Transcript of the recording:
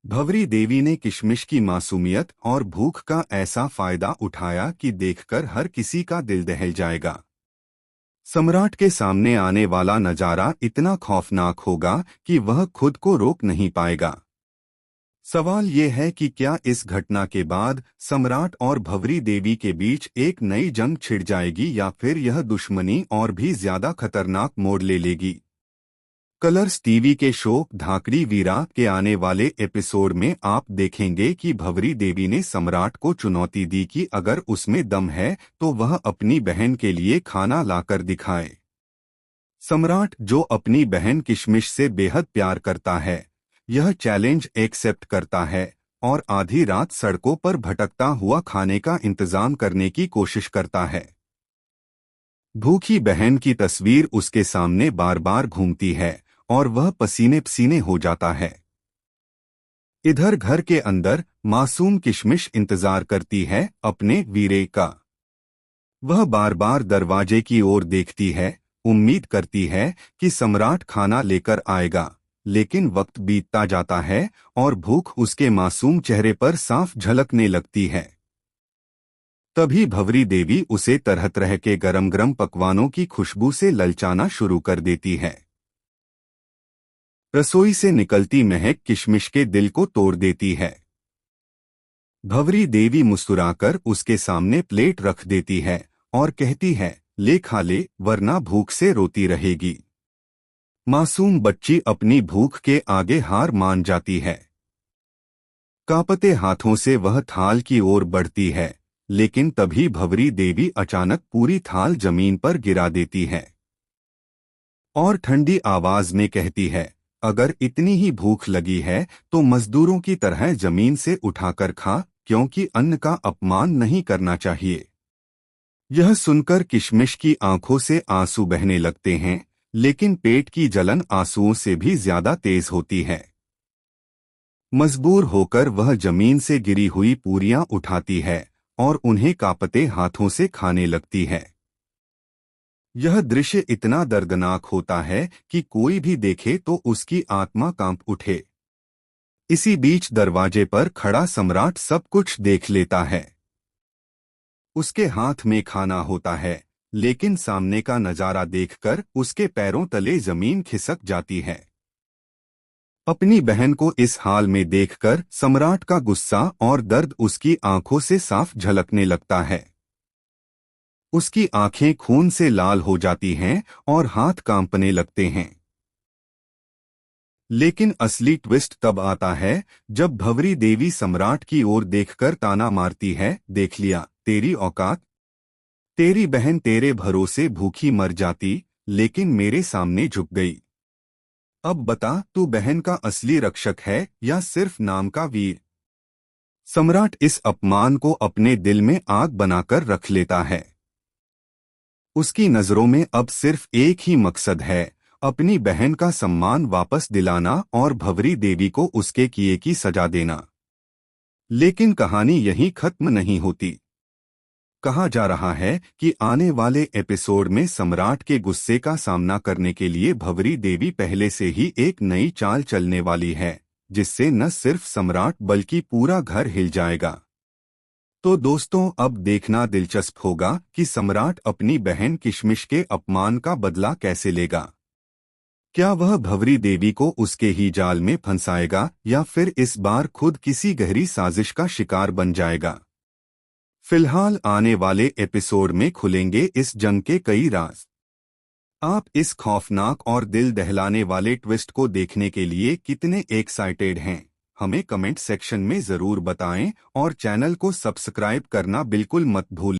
भंवरी देवी ने किशमिश की मासूमियत और भूख का ऐसा फायदा उठाया कि देखकर हर किसी का दिल दहल जाएगा। सम्राट के सामने आने वाला नजारा इतना खौफनाक होगा कि वह खुद को रोक नहीं पाएगा। सवाल ये है कि क्या इस घटना के बाद सम्राट और भंवरी देवी के बीच एक नई जंग छिड़ जाएगी या फिर यह दुश्मनी और भी ज्यादा खतरनाक मोड़ ले लेगी। कलर्स टीवी के शो धाकड़ी वीरा के आने वाले एपिसोड में आप देखेंगे कि भंवरी देवी ने सम्राट को चुनौती दी कि अगर उसमें दम है तो वह अपनी बहन के लिए खाना लाकर दिखाए। सम्राट, जो अपनी बहन किशमिश से बेहद प्यार करता है, यह चैलेंज एक्सेप्ट करता है और आधी रात सड़कों पर भटकता हुआ खाने का इंतजाम करने की कोशिश करता है। भूखी बहन की तस्वीर उसके सामने बार बार घूमती है और वह पसीने पसीने हो जाता है। इधर घर के अंदर मासूम किशमिश इंतजार करती है अपने वीरे का। वह बार बार दरवाजे की ओर देखती है, उम्मीद करती है कि सम्राट खाना लेकर आएगा, लेकिन वक्त बीतता जाता है और भूख उसके मासूम चेहरे पर साफ झलकने लगती है। तभी भंवरी देवी उसे तरह तरह के गरम गरम पकवानों की खुशबू से ललचाना शुरू कर देती है। रसोई से निकलती महक किशमिश के दिल को तोड़ देती है। भंवरी देवी मुस्कुराकर उसके सामने प्लेट रख देती है और कहती है, ले खा ले, वरना भूख से रोती रहेगी। मासूम बच्ची अपनी भूख के आगे हार मान जाती है। कांपते हाथों से वह थाल की ओर बढ़ती है, लेकिन तभी भंवरी देवी अचानक पूरी थाल जमीन पर गिरा देती है और ठंडी आवाज में कहती है, अगर इतनी ही भूख लगी है तो मजदूरों की तरह जमीन से उठाकर खा, क्योंकि अन्न का अपमान नहीं करना चाहिए। यह सुनकर किशमिश की आंखों से आंसू बहने लगते हैं, लेकिन पेट की जलन आंसुओं से भी ज्यादा तेज होती है। मजबूर होकर वह जमीन से गिरी हुई पूरियां उठाती है और उन्हें कांपते हाथों से खाने लगती है। यह दृश्य इतना दर्दनाक होता है कि कोई भी देखे तो उसकी आत्मा कांप उठे। इसी बीच दरवाजे पर खड़ा सम्राट सब कुछ देख लेता है। उसके हाथ में खाना होता है, लेकिन सामने का नजारा देखकर उसके पैरों तले जमीन खिसक जाती है। अपनी बहन को इस हाल में देखकर सम्राट का गुस्सा और दर्द उसकी आंखों से साफ झलकने लगता है। उसकी आंखें खून से लाल हो जाती हैं और हाथ कांपने लगते हैं। लेकिन असली ट्विस्ट तब आता है जब भंवरी देवी सम्राट की ओर देखकर ताना मारती है, देख लिया तेरी औकात। तेरी बहन तेरे भरोसे भूखी मर जाती, लेकिन मेरे सामने झुक गई। अब बता, तू बहन का असली रक्षक है या सिर्फ नाम का वीर। सम्राट इस अपमान को अपने दिल में आग बनाकर रख लेता है। उसकी नजरों में अब सिर्फ एक ही मकसद है, अपनी बहन का सम्मान वापस दिलाना और भंवरी देवी को उसके किए की सजा देना। लेकिन कहानी यहीं खत्म नहीं होती। कहा जा रहा है कि आने वाले एपिसोड में सम्राट के गुस्से का सामना करने के लिए भंवरी देवी पहले से ही एक नई चाल चलने वाली है, जिससे न सिर्फ सम्राट बल्कि पूरा घर हिल जाएगा। तो दोस्तों, अब देखना दिलचस्प होगा कि सम्राट अपनी बहन किशमिश के अपमान का बदला कैसे लेगा। क्या वह भंवरी देवी को उसके ही जाल में फंसाएगा या फिर इस बार खुद किसी गहरी साजिश का शिकार बन जाएगा। फिलहाल आने वाले एपिसोड में खुलेंगे इस जंग के कई राज। आप इस खौफनाक और दिल दहलाने वाले ट्विस्ट को देखने के लिए कितने एक्साइटेड हैं, हमें कमेंट सेक्शन में जरूर बताएं और चैनल को सब्सक्राइब करना बिल्कुल मत भूलें।